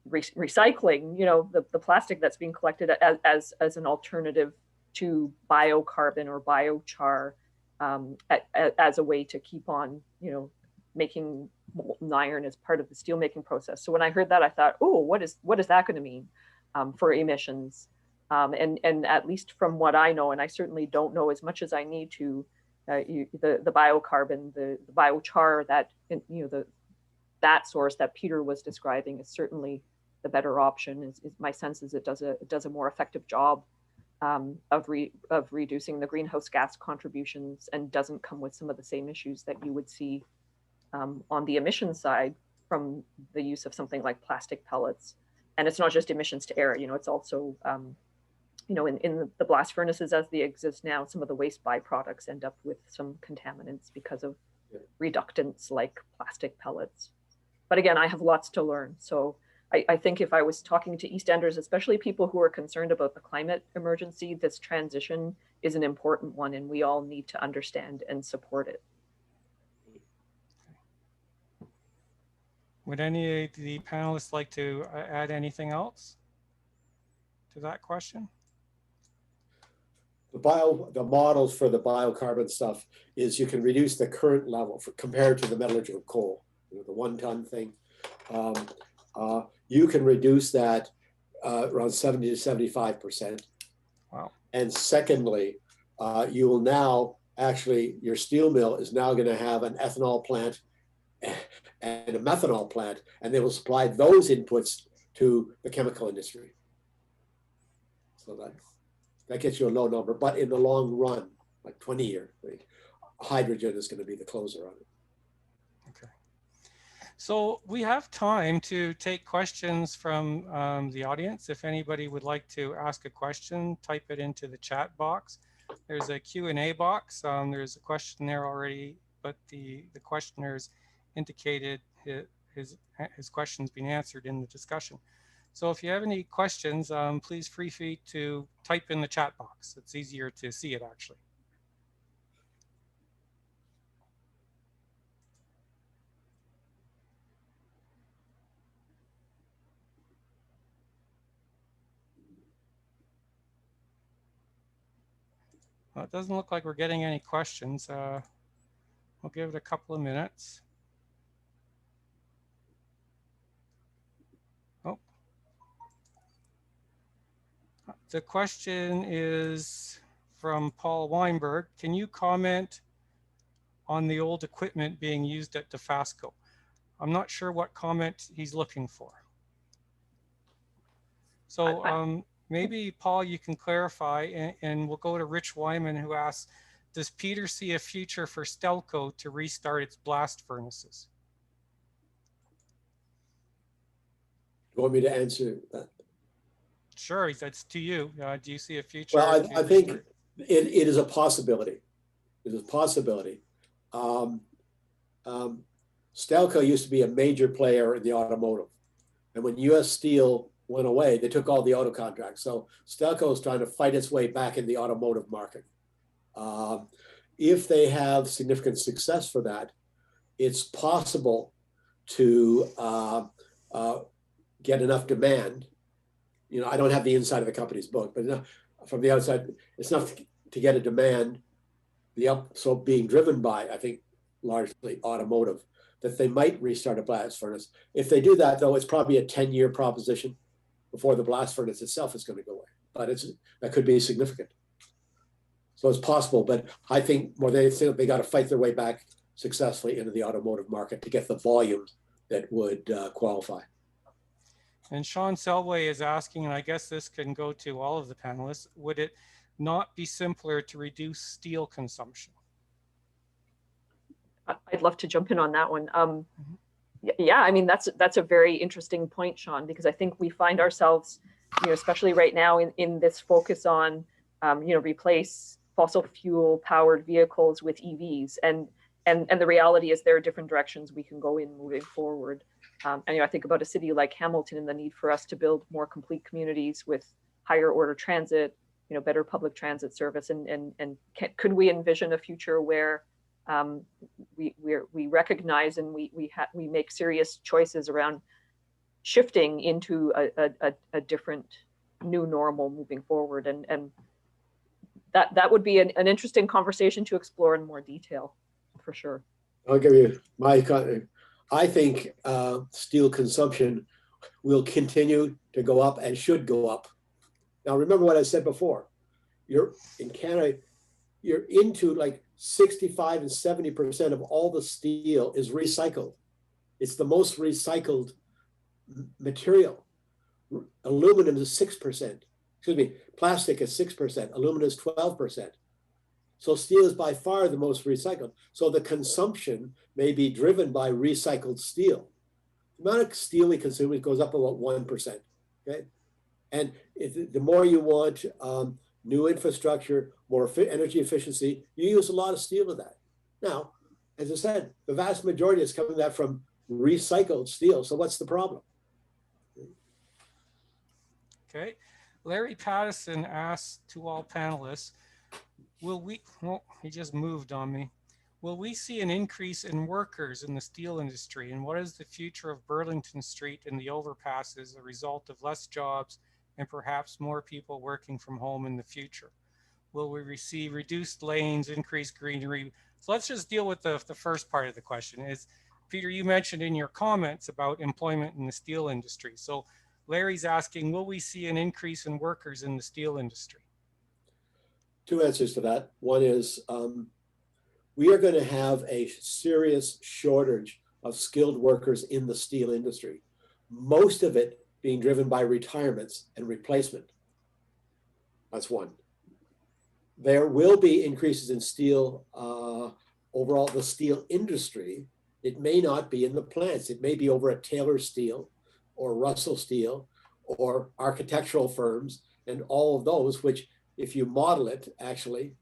recycling, the plastic that's being collected as an alternative to biocarbon or biochar, as a way to keep on, making molten iron as part of the steelmaking process. So when I heard that, I thought, oh, what is that going to mean for emissions? And at least from what I know, and I certainly don't know as much as I need to, the biocarbon, the biochar that, that source that Peter was describing is certainly the better option. Is my sense is it does a more effective job of reducing the greenhouse gas contributions, and doesn't come with some of the same issues that you would see on the emission side from the use of something like plastic pellets. And it's not just emissions to air, it's also in the blast furnaces as they exist now, some of the waste byproducts end up with some contaminants because of reductants like plastic pellets. But again, I have lots to learn. So I think if I was talking to Eastenders, especially people who are concerned about the climate emergency, this transition is an important one, and we all need to understand and support it. Would any of the panelists like to add anything else to that question? The models for the biocarbon stuff is you can reduce the current level compared to the metallurgical coal, the 1 ton thing. You can reduce that around 70 to 75%. Wow. And secondly, you will now actually, your steel mill is now going to have an ethanol plant and a methanol plant, and they will supply those inputs to the chemical industry. So that gets you a low number, but in the long run, like 20 years, hydrogen is going to be the closer on it. Okay. So we have time to take questions from the audience. If anybody would like to ask a question, type it into the chat box. There's a Q&A box. There's a question there already, but the questioner's indicated his question's been answered in the discussion. So if you have any questions, please feel free to type in the chat box. It's easier to see it actually. Well, it doesn't look like we're getting any questions. We'll give it a couple of minutes. Oh. The question is from Paul Weinberg. Can you comment on the old equipment being used at Dofasco? I'm not sure what comment he's looking for. So maybe, Paul, you can clarify, and we'll go to Rich Wyman, who asks, does Peter see a future for Stelco to restart its blast furnaces? You want me to answer that? Sure, that's to you. Do you see a future? Well, I think it is a possibility. It is a possibility. Stelco used to be a major player in the automotive. And when US Steel went away, they took all the auto contracts. So Stelco is trying to fight its way back in the automotive market. If they have significant success for that, it's possible to get enough demand. I don't have the inside of the company's book, but from the outside, it's enough to get a demand, so being driven by, I think, largely automotive, that they might restart a blast furnace. If they do that, though, it's probably a 10-year proposition before the blast furnace itself is going to go away. But that could be significant. So it's possible, but I think more they think they got to fight their way back successfully into the automotive market to get the volume that would qualify. And Sean Selway is asking, and I guess this can go to all of the panelists, would it not be simpler to reduce steel consumption? I'd love to jump in on that one. Yeah, I mean, that's a very interesting point, Sean, because I think we find ourselves, especially right now in this focus on, replace fossil fuel powered vehicles with EVs. And the reality is there are different directions we can go in moving forward. And I think about a city like Hamilton and the need for us to build more complete communities with higher order transit, better public transit service. And could we envision a future where we recognize and we make serious choices around shifting into a different new normal moving forward, and that would be an interesting conversation to explore in more detail, for sure. I'll give you my comment. I think steel consumption will continue to go up and should go up. Now, remember what I said before. You're in Canada, you're into like 65 and 70% of all the steel is recycled. It's the most recycled material. Aluminum is 6%. Excuse me, plastic is 6%. Aluminum is 12%. So steel is by far the most recycled. So the consumption may be driven by recycled steel. The amount of steel we consume, it goes up about 1%. Okay, and the more you want new infrastructure, more energy efficiency, you use a lot of steel with that. Now, as I said, the vast majority is coming back from recycled steel. So what's the problem? Okay. Larry Pattison asks to all panelists, he just moved on me. Will we see an increase in workers in the steel industry? And what is the future of Burlington Street and the overpass as a result of less jobs and perhaps more people working from home in the future? Will we receive reduced lanes, increased greenery? So let's just deal with the first part of the question. Is, Peter, you mentioned in your comments about employment in the steel industry. So Larry's asking, will we see an increase in workers in the steel industry? Two answers to that. One is we are going to have a serious shortage of skilled workers in the steel industry, most of it being driven by retirements and replacement. That's one. There will be increases in steel, overall the steel industry. It may not be in the plants. It may be over at Taylor Steel or Russell Steel or architectural firms and all of those, which if you model it, actually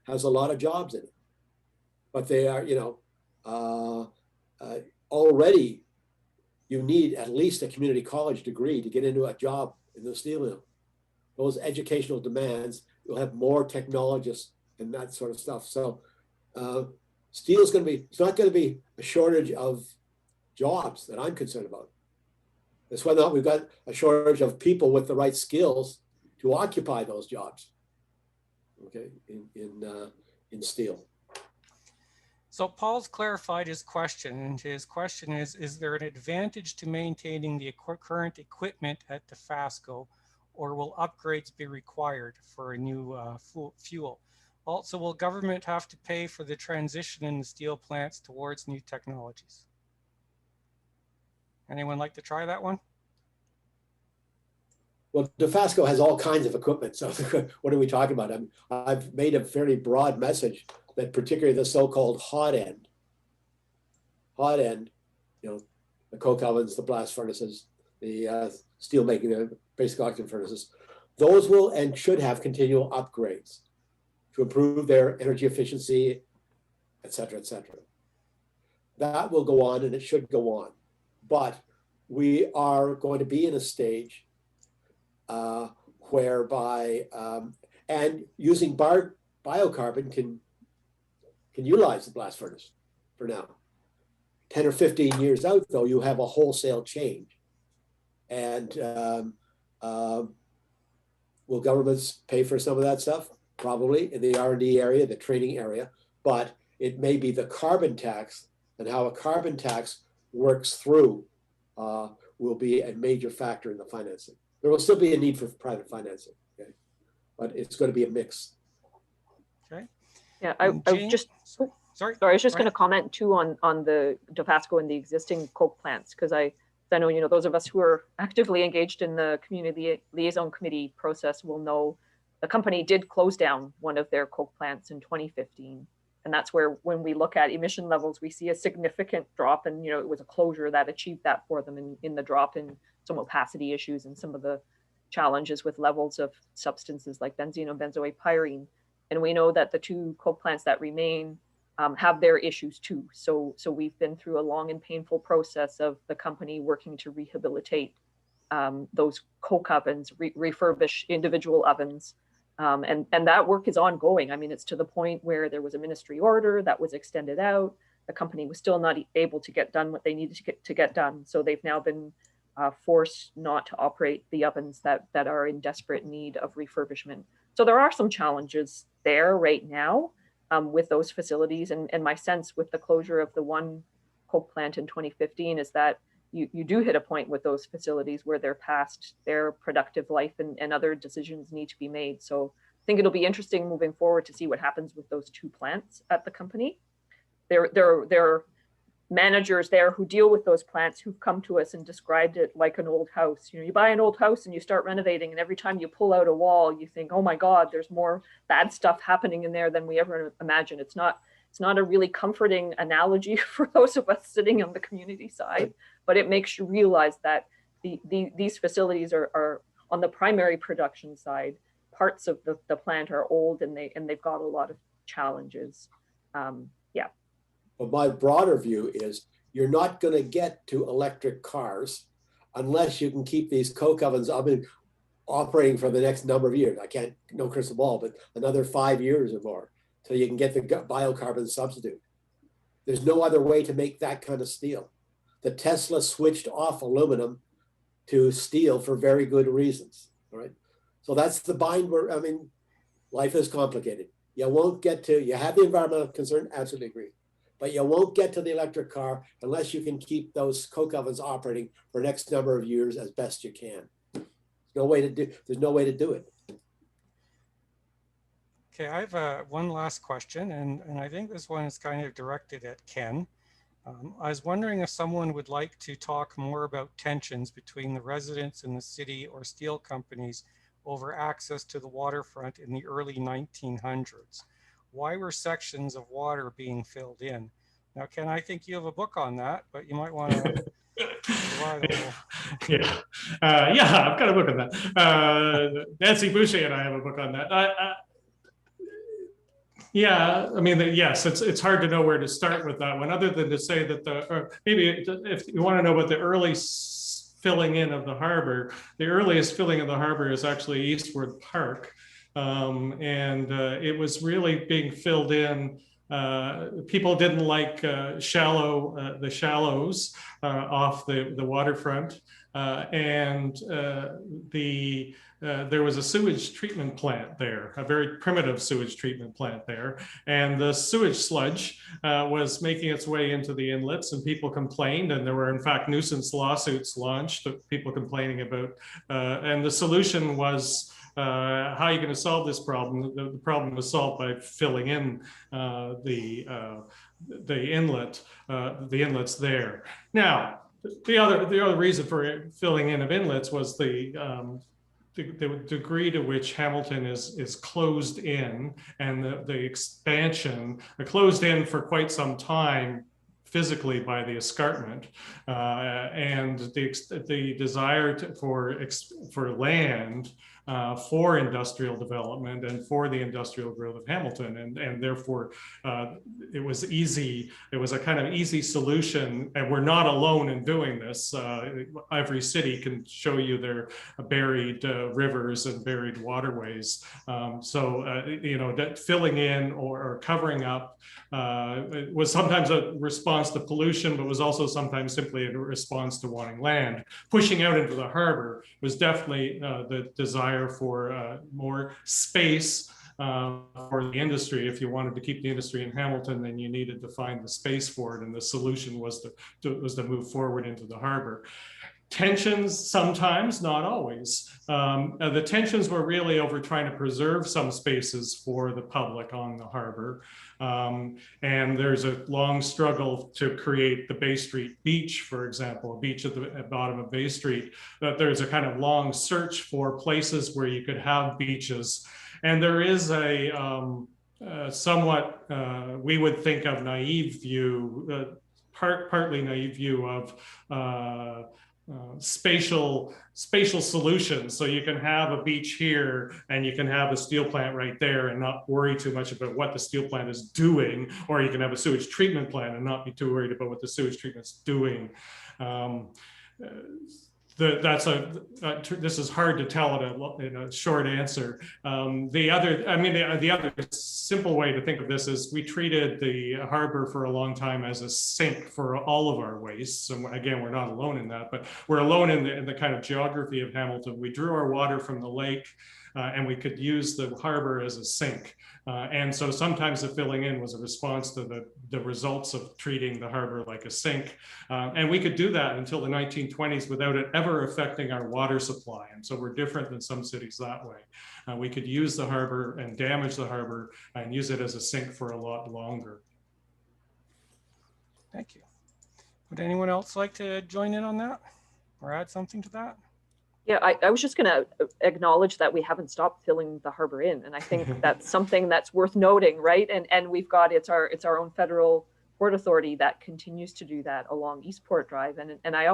has a lot of jobs in it. But they are, already you need at least a community college degree to get into a job in the steel mill. Those educational demands, you'll have more technologists and that sort of stuff. So steel is going to be, it's not going to be a shortage of jobs that I'm concerned about. It's whether or not we've got a shortage of people with the right skills to occupy those jobs, okay, in steel. So Paul's clarified his question, and his question is there an advantage to maintaining the current equipment at Dofasco, or will upgrades be required for a new fuel? Also, will government have to pay for the transition in the steel plants towards new technologies? Anyone like to try that one? Well, Dofasco has all kinds of equipment. So what are we talking about? I've made a fairly broad message that particularly the so-called hot end, the coke ovens, the blast furnaces, the steel making, the basic oxygen furnaces, those will and should have continual upgrades to improve their energy efficiency, et cetera, et cetera. That will go on and it should go on. But we are going to be in a stage whereby, and using biocarbon can utilize the blast furnace for now. 10 or 15 years out, though, you have a wholesale change. And will governments pay for some of that stuff? Probably in the R&D area, the training area, but it may be the carbon tax and how a carbon tax works through will be a major factor in the financing. There will still be a need for private financing, okay? But it's going to be a mix. Okay. Yeah, I just I was just going to comment too on the Dofasco and the existing coke plants, because I I know, those of us who are actively engaged in the community liaison committee process will know the company did close down one of their coke plants in 2015. And that's where, when we look at emission levels, we see a significant drop. And, it was a closure that achieved that for them in the drop in some opacity issues and some of the challenges with levels of substances like benzene and benzoate pyrene. And we know that the 2 coke plants that remain have their issues too. So we've been through a long and painful process of the company working to rehabilitate those coke ovens, refurbish individual ovens. And that work is ongoing. I mean, it's to the point where there was a ministry order that was extended out. The company was still not able to get done what they needed to get done. So they've now been forced not to operate the ovens that are in desperate need of refurbishment. So there are some challenges there right now with those facilities. And my sense with the closure of the 1 coke plant in 2015 is that you do hit a point with those facilities where they're past their productive life and other decisions need to be made. So I think it'll be interesting moving forward to see what happens with those 2 plants at the company. There are managers there who deal with those plants who've come to us and described it like an old house. You buy an old house and you start renovating, and every time you pull out a wall, you think, oh my God, there's more bad stuff happening in there than we ever imagined. It's not a really comforting analogy for those of us sitting on the community side, but it makes you realize that these facilities are on the primary production side. Parts of the plant are old and they've got a lot of challenges. But my broader view is you're not going to get to electric cars unless you can keep these coke ovens operating for the next number of years. No crystal ball, but another 5 years or more till you can get the biocarbon substitute. There's no other way to make that kind of steel. The Tesla switched off aluminum to steel for very good reasons. All right. So that's the bind where, life is complicated. You won't get to, you have the environmental concern, absolutely agree. But you won't get to the electric car unless you can keep those coke ovens operating for the next number of years as best you can. There's no way to do it. Okay, I have one last question, and I think this one is kind of directed at Ken. I was wondering if someone would like to talk more about tensions between the residents in the city or steel companies over access to the waterfront in the early 1900s. Why were sections of water being filled in? Now, Ken, I think you have a book on that, but you might want to provide a little. Yeah, I've got a book on that. Nancy Boucher and I have a book on that. Yes, it's hard to know where to start with that one, other than to say that maybe if you want to know about the early filling in of the harbor, the earliest filling of the harbor is actually Eastward Park. It was really being filled in. People didn't like the shallows off the waterfront, there was a sewage treatment plant there, a very primitive sewage treatment plant there, and the sewage sludge was making its way into the inlets, and people complained, and there were in fact nuisance lawsuits launched, people complaining about, and the solution was, how are you going to solve this problem? The problem was solved by filling in the inlets there. Now, the other reason for filling in of inlets was the degree to which Hamilton is closed in, and the expansion closed in for quite some time physically by the escarpment, and the desire for land for industrial development and for the industrial growth of Hamilton, and therefore it was easy. It was a kind of easy solution, and we're not alone in doing this. Every city can show you their buried rivers and buried waterways. That filling in or covering up was sometimes a response to pollution, but was also sometimes simply a response to wanting land. Pushing out into the harbor was definitely the desire for more space for the industry. If you wanted to keep the industry in Hamilton, then you needed to find the space for it, and the solution was to move forward into the harbor. Tensions sometimes, not always. The tensions were really over trying to preserve some spaces for the public on the harbor. And there's a long struggle to create the Bay Street beach, for example, a beach at the bottom of Bay Street. That there's a kind of long search for places where you could have beaches. And there is a somewhat, we would think of naive view, partly naive view of spatial solutions. So you can have a beach here and you can have a steel plant right there and not worry too much about what the steel plant is doing, or you can have a sewage treatment plant and not be too worried about what the sewage treatment's doing. This is hard to tell in a short answer. The other simple way to think of this is we treated the harbor for a long time as a sink for all of our wastes. So again, we're not alone in that, but we're alone in the kind of geography of Hamilton. We drew our water from the lake and we could use the harbor as a sink. And so sometimes the filling in was a response to the results of treating the harbor like a sink. And we could do that until the 1920s without it ever affecting our water supply. And so we're different than some cities that way. We could use the harbor and damage the harbor and use it as a sink for a lot longer. Thank you. Would anyone else like to join in on that or add something to that? Yeah, I was just going to acknowledge that we haven't stopped filling the harbor in, and I think that's something that's worth noting, right? And we've got it's our own federal port authority that continues to do that along Eastport Drive, and I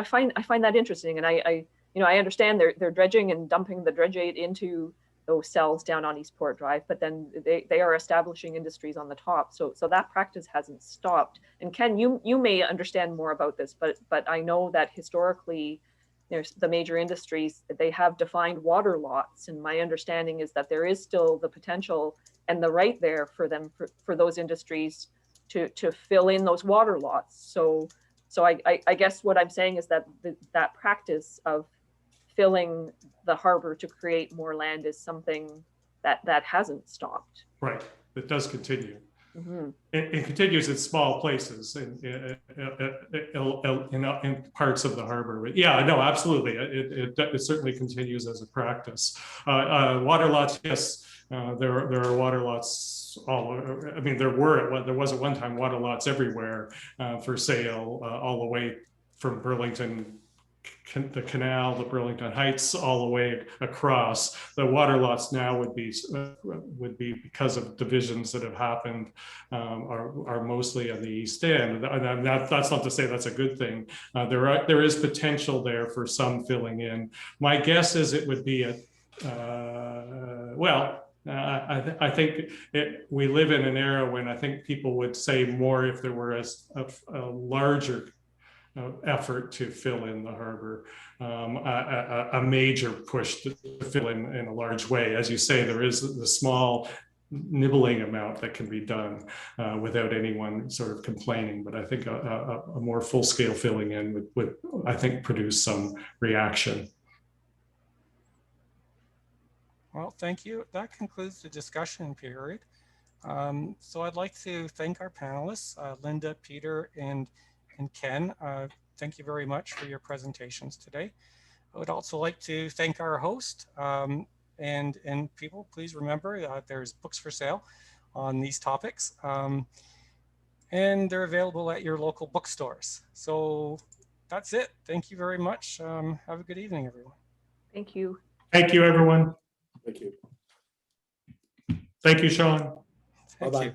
find that interesting, and I understand they're dredging and dumping the dredgeate into those cells down on Eastport Drive, but then they are establishing industries on the top, so that practice hasn't stopped. And Ken, you may understand more about this, but I know that historically, there's the major industries, they have defined water lots, and my understanding is that there is still the potential and the right there for them for those industries to fill in those water lots. So I guess what I'm saying is that that practice of filling the harbor to create more land is something that hasn't stopped. Right, it does continue. Mm-hmm. It continues in small places in parts of the harbor. But yeah, no, absolutely. It certainly continues as a practice. Water lots, yes, there are water lots all over. I mean, there was at one time water lots everywhere for sale, all the way from Burlington, the canal, the Burlington Heights, all the way across. The water lots now would be because of divisions that have happened, are mostly on the East End. And that's not to say that's a good thing. There is potential there for some filling in. My guess is it would be I think we live in an era when I think people would say more if there were a larger effort to fill in the harbor, a major push to fill in a large way. As you say, there is the small nibbling amount that can be done without anyone sort of complaining. But I think a more full-scale filling in would, I think, produce some reaction. Well, thank you. That concludes the discussion period. So I'd like to thank our panelists, Lynda, Peter, and Ken. Thank you very much for your presentations today. I would also like to thank our host, and people, please remember there's books for sale on these topics, and they're available at your local bookstores. So that's it. Thank you very much. Have a good evening, everyone. Thank you. Thank you, everyone. Thank you. Thank you, Sean. Thank Bye-bye. you.